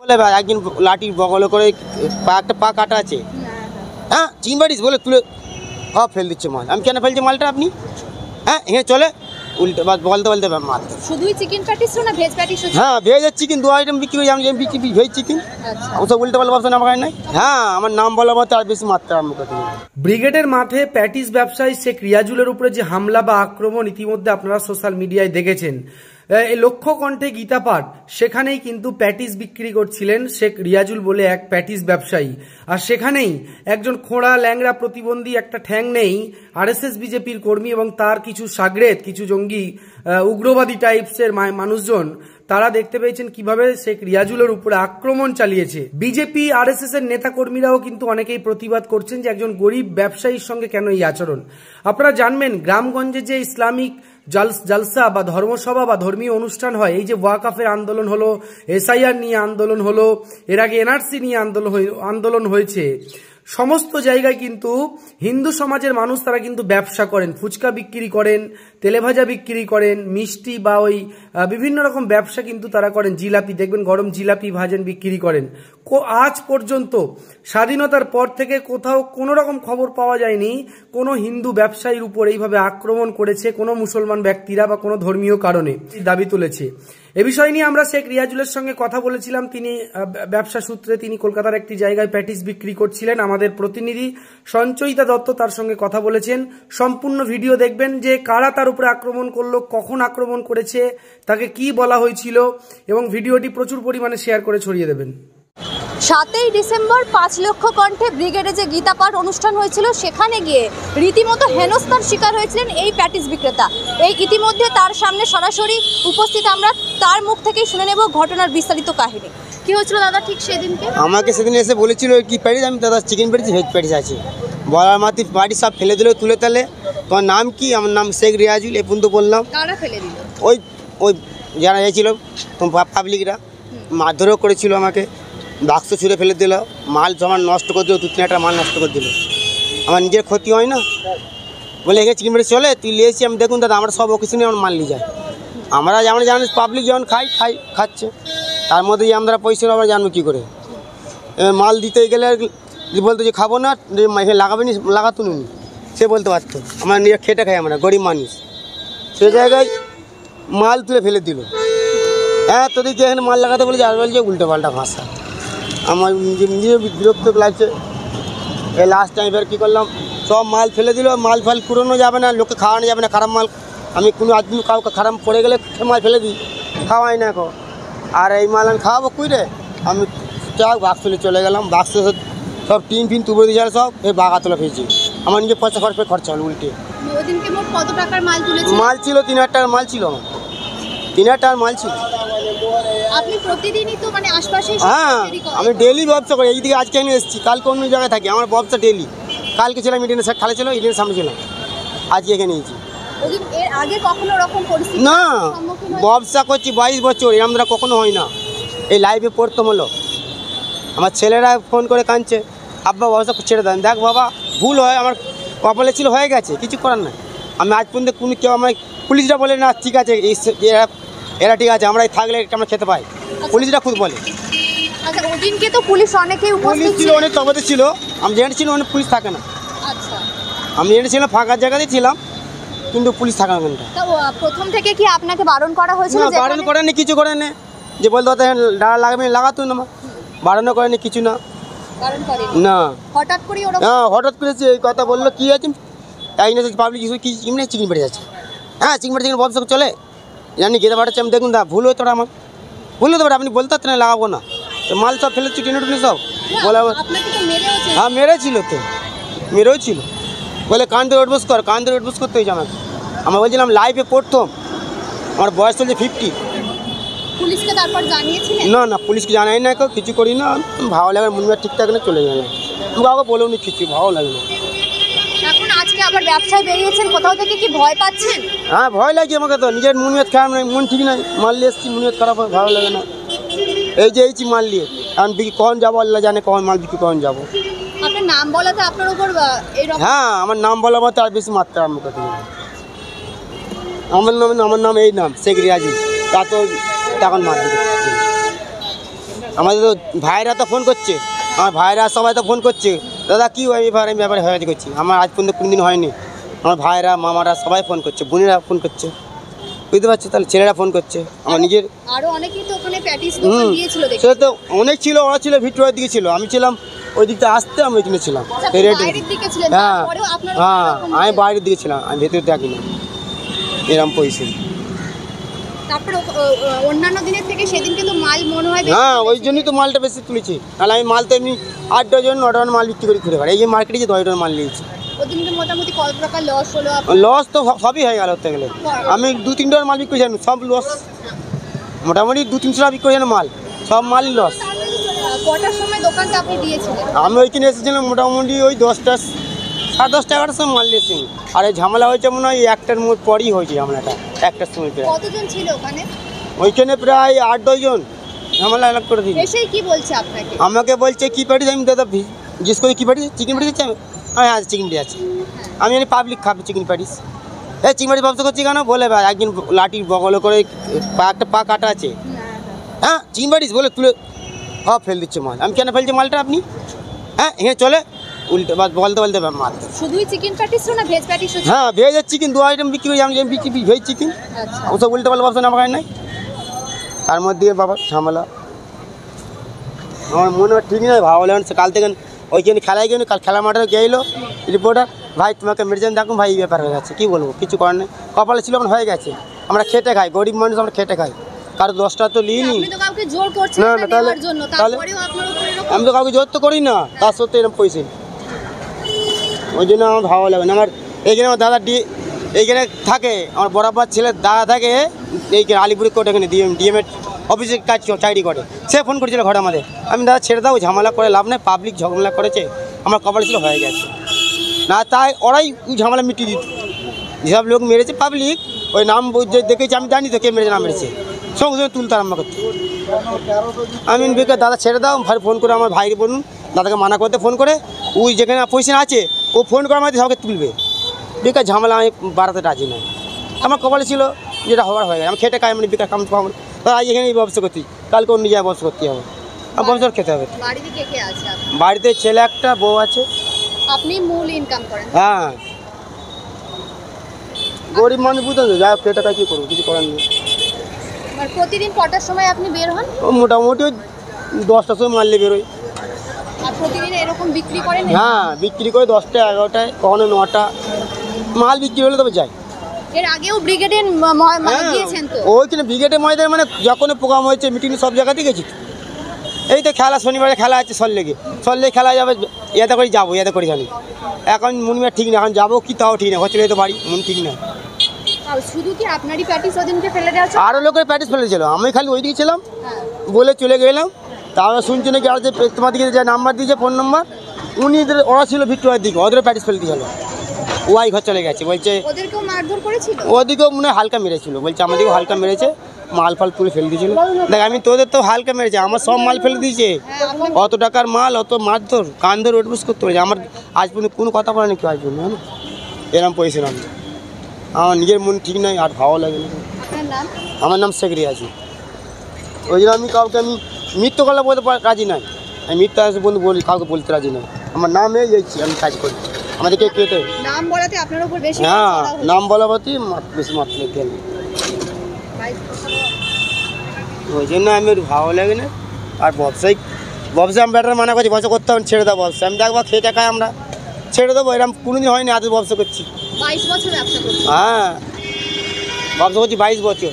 বলে ভাই একদিন লাঠির বগল করে একটা পা কাটা আছে, হ্যাঁ চিকেন প্যাটিস বলে তুলে সব ফেল দিচ্ছে মাল। আমি কেন ফেলছি মালটা আপনি? হ্যাঁ এখানে চলে উল্টে বলতে বলতে মারতে। শুধুই চিকেন প্যাটিস না ভেজ প্যাটিস? হ্যাঁ ভেজ আর চিকেন দু আইটেম বিক্রি করি আমি, বিক্রি ভেজ চিকেন। ওসব উল্টে পাল্টা ব্যবসা আমার নাই। হ্যাঁ আমার নাম বলা মতো আর বেশি মারতে আরম্ভ করে। ব্রিগেডের মাঠে প্যাটিস ব্যবসায়ী শেখ রিয়াজুলের উপরে যে হামলা বা আক্রমণ ইতিমধ্যে আপনারা সোশ্যাল মিডিয়ায় দেখেছেন, এই লক্ষ্য কণ্ঠে গীতাপাঠ, সেখানেই কিন্তু প্যাটিস বিক্রি করছিলেন শেখ রিয়াজুল বলে এক প্যাটিস ব্যবসায়ী। আর সেখানেই একজন খোঁড়া ল্যাংড়া প্রতিবন্ধী, একটা ঠ্যাং নেই আরএসএস বিজেপির কর্মী এবং তার কিছু সাগরেদ, কিছু জঙ্গি উগ্রবাদী টাইপসের মানুষজন, তারা দেখতে পেয়েছেন কিভাবে শেখ রিয়াজুলের উপরে আক্রমণ চালিয়েছে। বিজেপি আরএসএস এর নেতা কর্মীরাও কিন্তু অনেকেই প্রতিবাদ করছেন যে একজন গরিব ব্যবসায়ীর সঙ্গে কেন এই আচরণ। আপনারা জানবেন গ্রামগঞ্জে যে ইসলামিক জালসা বা ধর্মসভা বা ধর্মীয় অনুষ্ঠান হয়, এই যে ওয়াকাফের আন্দোলন হলো, এসআইআর নিয়ে আন্দোলন হলো, এর আগে এনআরসি নিয়ে আন্দোলন হয়েছে, সমস্ত জায়গায় কিন্তু হিন্দু সমাজের মানুষ তারা কিন্তু ব্যবসা করেন, ফুচকা বিক্রি করেন, তেলেভাজা বিক্রি করেন, মিষ্টি বা ওই বিভিন্ন রকম ব্যবসা কিন্তু তারা করেন। জিলাপি দেখবেন, গরম জিলাপি ভাজেন, বিক্রি করেন। আজ পর্যন্ত স্বাধীনতার পর থেকে কোথাও কোনো রকম খবর পাওয়া যায়নি কোনো হিন্দু ব্যবসায়ীর উপর এইভাবে আক্রমণ করেছে কোনো মুসলমান ব্যক্তিরা বা কোনো ধর্মীয় কারণে দাবি তুলেছে। এ বিষয় নিয়ে আমরা শেখ রিয়াজুলের সঙ্গে কথা বলেছিলাম। তিনি ব্যবসা সূত্রে তিনি কলকাতার একটি জায়গায় প্যাটিস বিক্রি করছিলেন। আমাদের প্রতিনিধি সঞ্চয়িতা দত্ত তার সঙ্গে কথা বলেছেন। সম্পূর্ণ ভিডিও দেখবেন যে কারা তার উপরে আক্রমণ করলো, কখন আক্রমণ করেছে, তাকে কি বলা হয়েছিল, এবং ভিডিওটি প্রচুর পরিমাণে শেয়ার করে ছড়িয়ে দেবেন। 7ই ডিসেম্বর 5 লক্ষ কণ্ঠে ব্রিগেডে যে গীতাপাঠ অনুষ্ঠান হয়েছিল, সেখানে গিয়ে রীতিমতো হেনস্থার শিকার হয়েছিলেন এই প্যাটিস বিক্রেতা। এই ইতিমধ্যে তার সামনে সরাসরি উপস্থিত, আমরা তার মুখ থেকেই শুনে নেব ঘটনার বিস্তারিত কাহিনী। কি হয়েছিল দাদা ঠিক সেদিনকে? আমাকে সেদিন এসে বলেছিল কি প্যাটিস, আমি দাদা চিকেন প্যাটিস ভেজ প্যাটিস আছে বলার মাত্র প্যাটিস সব ফেলে দিল তুলে তালে। তোমার নাম কি? আমার নাম শেখ রিয়াজুল। এ পর্যন্ত বললাম। কারা ফেলে দিল? ওই যারা এসেছিল পাবলিকরা মারধরও করেছিল আমাকে, বাক্স ছুঁড়ে ফেলে দিল, মাল জমা নষ্ট করে দিল, 2-3টা মাল নষ্ট করে দিল। আমার নিজের ক্ষতি হয় না বলে এখানে চিকেন প্যাটিস চলে, তুই নিয়ে এসেছি। আমি দেখুন দাদা আমরা সব অকেশনে আমার মাল নিয়ে যাই। আমরা যেমন জানি পাবলিক যেমন খাচ্ছে, তার মধ্যেই আমরা পয়সা আমরা জানবো কী করে। মাল দিতে গেলে বলতো যে খাবো না, এখানে লাগাবেনি, লাগাতো নি, সে বলতে পারতো। আমরা নিজে খেটে খাই, আমরা গরিব মানুষ। সে জায়গায় মাল তুলে ফেলে দিল। হ্যাঁ তোদেরকে এখানে মাল লাগাতে বলেছে, আর বলছে উল্টো পাল্টা ভাষা। আমার নিজে বিরক্ত লাগছে। এই লাস্ট টাইম এবার কী করলাম, সব মাল ফেলে দিল। মাল ফাল পুরোনো যাবে না, লোকে খাওয়ানো যাবে না খারাপ মাল। আমি কোনো আদমি কাউকে খারাপ পড়ে গেলে মাল ফেলে দিই, খাওয়াই না এখন। আর এই মাল আমি খাওয়াবো কুই রে? আমি যাক বাক্স তুলে চলে গেলাম। বাক্স সব টিন ফিন তুলে দিয়ে যায়, সব এই বাগা তোলা ফেলছি। আমার নিজে পয়সা খরচা হলো উল্টে। কত টাকার মাল তুলেছে? মাল ছিল 3,000 টাকার মাল ছিল আমার, 3,000 টাকার মাল ছিল। আপনি প্রতিদিনই তো মানে আশপাশে? হ্যাঁ আমি ডেলি ব্যবসা করি। এইদিকে আজকে আমি এসেছি, কালকে অন্য জায়গায় থাকি। আমার ব্যবসা ডেলি। কালকে ছিলাম ইডেনের খালে ছিল, ইডেনের সামনে ছিলাম, আজকে এখানে এসেছি। এর আগে কখনো রকম পরিস্থিতি না, ব্যবসা করছি 22 বছর, আমরা কখনো হয় না। এই লাইভে প্রথম হলো। আমার ছেলেরা ফোন করে কাঁদছে, আব্বা ব্যবসা ছেড়ে দেন। দেখ বাবা ভুল হয়, আমার কপালে ছিল, হয়ে গেছে, কিছু করার নাই। আমি আজ পর্যন্ত কোনো কেউ আমার পুলিশরা বলে না ঠিক আছে এরা ঠিক আছে, আমরা থাকলে আমরা খেতে পাই, পুলিশরা খুব বলে। আচ্ছা ওদিনকে তো পুলিশ অনেকেই উপস্থিত ছিল, অনেক তবাতে ছিল। আমি যেখানে ছিল অনেক পুলিশ থাকে না। আচ্ছা আমি যেখানে ছিলাম ফাঁকা জায়গাতেই ছিলাম, কিন্তু পুলিশ থাকে না। প্রথম থেকে কি আপনাকে বারণ করা হয়েছিল? না বারণ করেনি, কিছু করেনি। যে বলতো ডালা লাগাবে লাগাতো না, বারণও করেনি, কিছু না। না হঠাৎ করে হঠাৎ করে এই কথা বললো, কী আছে পাবলিক কি চিকেন প্যাটিস আছে। হ্যাঁ চিকেন প্যাটিস ব্যবসা চলে, জানি গেতে পাঠাচ্ছি। আমি দেখুন দা ভুল হতো আমার, ভুল হতে পারে। আপনি বলতে পারতেন না লাগাবো না, মাল সব ফেলেছি টেনে টুনে সব বলে। হ্যাঁ মেরেছিল তো, মেরেও ছিল বলে কান ধরে উঠবোস কর, কান ধরে উঠবোস করতে হয়েছে আমাকে। আমরা বলছিলাম লাইফে প্রথম, আমার বয়স চলছে 50। পুলিশকে তারপর জানিয়েছিলেন? না পুলিশকে জানাই না, কেউ কিছু করি না। ভালো লাগে মন মেয়ে ঠিকঠাক না, চলে যায় না। কাউকে বলেও নি কিছু, ভালো লাগে না। এখন আজকে আবার ব্যবসায় বেরিয়েছেন, কোথাও থেকে কি ভয় পাচ্ছেন? হ্যাঁ ভয় লাগছে আমাকে তো, নিজের মন মেয়ে খারাপ নাই, মন ঠিক নাই, মাল নিয়ে এসছি, মন মেয়ে খারাপ হয়, ভালো লাগে না। এই যে এইছি মাল নিয়ে, এখন বিক্রি কখন যাবো আল্লাহ জানে, কখন মাল বিক্রি কখন যাবো। আপনার নাম বলাতে আপনার উপর এরকম? হ্যাঁ আমার নাম বলা মতো আর বেশি মারতে আরম্ভ করে। আমার নাম এই নাম শেখ রিয়াজুল, তা তো তখন মার দিতে। আমাদের তো ভাইরা তো ফোন করছে, আমার ভাইরা সবাই তো ফোন করছে, দাদা কী হয় ব্যাপারে আমি ব্যাপারে হয়ে করছি। আমার আজ পর্যন্ত কোনো দিন হয়নি, আমার ভাইরা মামারা সবাই ফোন করছে, বোনেরা ফোন করছে, বুঝতে পারছো? তাহলে ছেলেরা ফোন করছে, আমার নিজের আরো অনেকেই তো ওখানে প্যাটিস দোকান দিয়েছিল দেখি। সে তো অনেক ছিল, ওরা ছিল ভিক্টোরিয়ার দিকে ছিল, আমি ছিলাম ওই দিকটা আসতে আমি ওইখানে ছিলাম। আচ্ছা, আপনি বাইরের দিকে ছিলেন, হ্যাঁ তারপরেও আপনার হ্যাঁ এরকম আমি হয়েছে? বাইরের দিকে ছিলাম, আমি ভেতরে থাকি না, এরকম পয়সা। তারপরে অন্যান্য দিনের থেকে সেদিন কিন্তু মাল মনে হয় বেশি হ্যাঁ ওই তুলেছে। জন্যই তো মালটা বেশি তুলেছি, নাহলে আমি মাল তো এমনি 8 ডজন 9 ডজন মাল বিক্রি করে ঘুরে বেড়াই। এই যে মার্কেটে যে 10 ডজন মাল নিয়েছি, ওদিনকে মোটামুটি কত টাকা লস হলো আপনার? লস তো সবই হয়ে গেল হতে গেলে। আমি 2-3 ডজন মাল বিক্রি করেছিলাম, সব লস, মোটামুটি 200-300 টাকা বিক্রি করেছিলাম মাল, সব মালই লস। কটার সময় দোকানটা আপনি দিয়েছিলেন? আমি ওইখানে এসেছিলাম মোটামুটি ওই 10টা 10:30 11টার সময় মাল নিয়েছি। আর এই ঝামেলা হয়েছে মনে হয় 1টার পরই হয়েছে ঝামেলাটা, 1টার সময় প্রায়। কতজন ছিল ওখানে? ওইখানে প্রায় 8-10 জন ঝামেলা আলাগ করে দিই। এসেই কি বলছে আপনাকে? আমাকে বলছে কি পাঠিয়েছে, আমি দাদা জিজ্ঞেস করি কী পাঠিয়েছে, চিকেন পাঠিয়েছে, হ্যাঁ হ্যাঁ চিকেন পাঠিয়ে আছে। আমি জানি পাবলিক খাবে চিকেন প্যাটিস, এই চিকেন প্যাটিস ব্যবসা করছি কেন বলে ভাই একদিন লাঠির বগলে করে একটা পা কাটা আছে, হ্যাঁ চিকেন প্যাটিস বলে তুলে ফেল দিচ্ছে মাল। আমি কেন ফেলছি মালটা আপনি, হ্যাঁ এখানে চলে উল্টে বলতে বলতে মাল। শুধুই চিকেন প্যাটিস না ভেজ প্যাটিসও ছিল? হ্যাঁ ভেজের চিকেন 2 আইটেম বিক্রি করি, আমি বিক্রি ভেজ চিকেন, আচ্ছা, ওসব উল্টে পাল্টা ব্যবসা আমার কাছে নাই। তার মধ্যে বাবা ঝামেলা আমার মনে হয় ঠিক নয়, ভালো লাগে না। কাল থেকে ওইখানে খেলায় গেল, কাল খেলা মাঠে গেলো রিপোর্টার, ভাই তোমাকে মেডিসিন দেখুন ভাই এই ব্যাপার হয়ে গেছে, কী বলবো, কিছু করার নেই, কপালে ছিল আমার হয়ে গেছে। আমরা খেটে খাই, গরিব মানুষ, আমরা খেটে খাই, কারো 10 টাকা তো নিইনি। আপনি তো কাউকে জোর করছেন না, না না, তাহলে- নেওয়ার জন্য, তাহলে- তারপরেও আপনার উপরে এরকম? আমি তো কাউকে জোর তো করি না, তার সত্ত্বেও এরকম পয়সা, ওই জন্য আমার ভালো লাগে না। আমার এইখানে আমার দাদা এইখানে থাকে, আমার বরাবর ছেলের দাদা থাকে এইখানে আলিপুর কোর্ট, এখানে ডিএমের অফিসে কাজ চাকরি করে, সে ফোন করেছিল ঘরে আমাদের। আমি দাদা ছেড়ে দাও, ঝামেলা করে লাভ নেই, পাবলিক ঝামেলা করেছে, আমার কপাল ছিল হয়ে গেছে না, তাই ওরাই ওই ঝামেলা মিটিয়ে দিত। যেসব লোক মেরেছে পাবলিক, ওই নাম দেখেছি, আমি জানি তো কে মেরেছে না মেরেছে, সঙ্গে সঙ্গে তুলতে আরম্ভ করতে। আমি বেকার দাদা ছেড়ে দাও, ভাই ফোন করে আমার ভাইকে বলুন, দাদাকে মানা করতে ফোন করে, ওই যেখানে পয়সা আছে ও ফোন করে আমাদের সবাইকে তুলবে, বেকার ঝামেলা আমি বাড়াতে রাজি নয়। আমার কপালে ছিল যেটা হওয়ার হয়ে গেছে, আমি খেটে খাই, মানে বেকার কাম পাবো, তাই এখানে এই ব্যবসা করতে, কালকে অন্য জায়গায় ব্যবসা করতে হবে, আমার ব্যবসা খেতে হবে। বাড়িতে কে কে আছে আপনার? বাড়িতে ছেলে একটা, বউ আছে। আপনি মূল ইনকাম করেন? হ্যাঁ গরিব মানুষ বুঝতেন তো, যাই হোক খেটে খাই, কী করবো, কিছু করার নেই। আর প্রতিদিন কটার সময় আপনি বের হন? ও মোটামুটি ওই 10টার সময় মারলে বেরোয়। আর প্রতিদিন এরকম বিক্রি করেন? হ্যাঁ বিক্রি করে 10টা 11টায়, কখনো 9টা মাল বিক্রি হলে তবে যাই। এর আগেও ব্রিগেডে মানে গিয়েছেন তো? ওইখানে ব্রিগেডের ময়দানে মানে যখন প্রোগ্রাম হয়েছে মিটিং সব জায়গাতেই গেছি। এই তো খেলা শনিবারে খেলা আছে সল্লেগে খেলা যাবে, ইয়াতে করে যাবো, ইয়াতে করে জানি। এখন মন মেয়ে ঠিক না, এখন যাবো কি তাও ঠিক না, হচ্ছে তো বাড়ি মন ঠিক না। আর শুধু কি আপনারই প্যাটিস ওদিনকে ফেলে দেওয়া হচ্ছে? আরও লোকের প্র্যাকটিস ফেলেছিল, আমি খালি ওই দিকে ছিলাম হ্যাঁ। বলে চলে গেলাম। তাহলে শুনছি নাকি আর যে তোমাদেরকে যে নাম্বার দিয়েছে ফোন নাম্বার, ওরা ছিল ভিক্টোরিয়ার দিকে, ওদেরও প্র্যাকটিস ফেলে দিয়েছিল, ওয়াই ঘর চলে গেছে, বলছে ওদেরকেও মারধর করেছিল? ওদিকেও মনে হয় হালকা মেরেছিল, বলছে আমাদেরকেও হালকা মেরেছে, মাল ফাল তুলে ফেলে দিয়েছিল। দেখ আমি তোদের তো হালকা মেরেছে, আমার সব মাল ফেলে দিয়েছে, অত টাকার মাল, অত মারধর, কান ধরে ওটবুস করতে হয়েছে। আমার আজ পর্যন্ত কোনো কথা বলেনি কেউ আজ পর্যন্ত, জানো এরম পয়সা আমি, আমার নিজের মন ঠিক নয়, আর ভালো লাগে না। আপনার নাম? আমার নাম শেখ রিয়াজি। ওই জন্য আমি কাউকে আমি মিথ্যে গলা বলতে রাজি নাই, আমি মিথ্যা আসে বন্ধু বলি, কাউকে বলতে রাজি নাই। আমার নাম এইছি, আমি কাজ করি, আমাদেরকে কেটে নাম বলাতে আপনার উপর বেশি হ্যাঁ নাম বলা বলতে বেশি মাত্র কেন, ওই জন্য আমি ভালো লাগে না। আর ব্যবসা আমি ব্যাটার মানা করছি, ব্যবসা করতে হবে, ছেড়ে দেবো ব্যবসা, আমি দেখবো খেটে খাই, আমরা ছেড়ে দেবো, এরকম কোনোদিন হয়নি, আজ ব্যবসা করছি। 22 বছর ব্যবসা করছেন? হ্যাঁ ব্যবসা করছি 22 বছর।